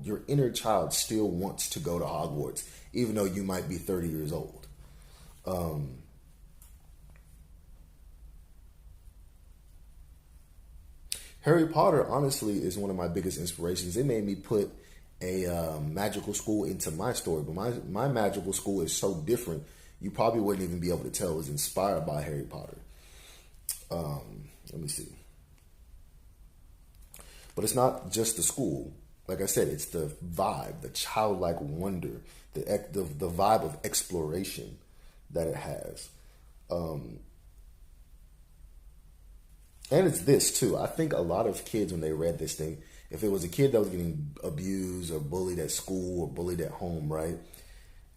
your inner child still wants to go to Hogwarts, even though you might be 30 years old. Um, Harry Potter, honestly, is one of my biggest inspirations. It made me put a magical school into my story, but my magical school is so different, you probably wouldn't even be able to tell it was inspired by Harry Potter. Let me see. But it's not just the school. Like I said, it's the vibe, the childlike wonder, the vibe of exploration that it has. Um, and it's this too. I think a lot of kids, when they read this thing, if it was a kid that was getting abused or bullied at school or bullied at home, right?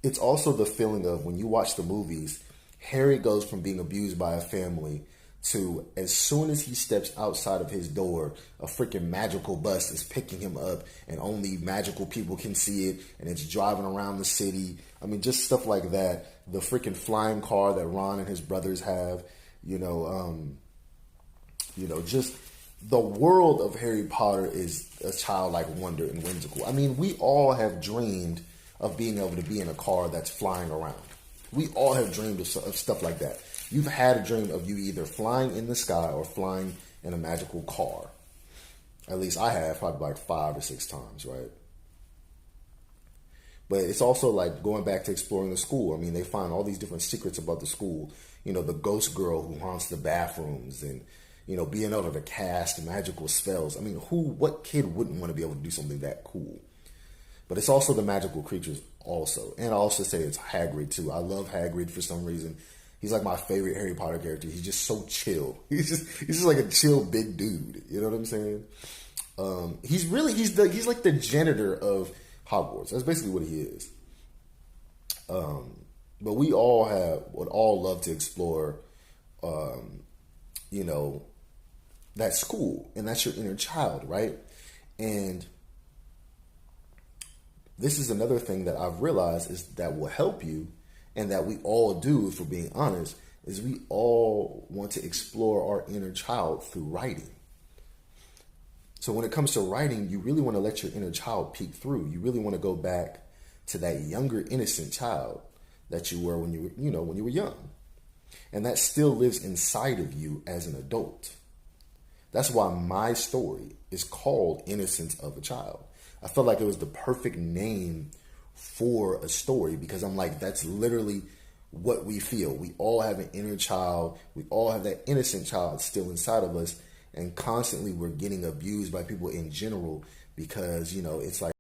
It's also the feeling of when you watch the movies, Harry goes from being abused by a family to as soon as he steps outside of his door, a freaking magical bus is picking him up and only magical people can see it and it's driving around the city. I mean, just stuff like that. The freaking flying car that Ron and his brothers have, you know, just the world of Harry Potter is a childlike wonder and whimsical. I mean, we all have dreamed of being able to be in a car that's flying around. We all have dreamed of stuff like that. You've had a dream of you either flying in the sky or flying in a magical car. At least I have, probably like 5 or 6 times, right? But it's also like going back to exploring the school. I mean, they find all these different secrets about the school. You know, the ghost girl who haunts the bathrooms and, you know, being able to cast magical spells. I mean, what kid wouldn't want to be able to do something that cool? But it's also the magical creatures also. And I also say it's Hagrid too. I love Hagrid for some reason. He's like my favorite Harry Potter character. He's just so chill. He's just like a chill big dude. You know what I'm saying? He's like the janitor of Hogwarts. That's basically what he is. But we all would all love to explore, you know, that school, and that's your inner child, right? And this is another thing that I've realized is that will help you, and that we all do, if we're being honest, is we all want to explore our inner child through writing. So when it comes to writing, you really want to let your inner child peek through. You really want to go back to that younger, innocent child that you were when you were young. And that still lives inside of you as an adult. That's why my story is called Innocence of a Child. I felt like it was the perfect name for a story because I'm like, that's literally what we feel. We all have an inner child. We all have that innocent child still inside of us. And constantly we're getting abused by people in general because, you know, it's like,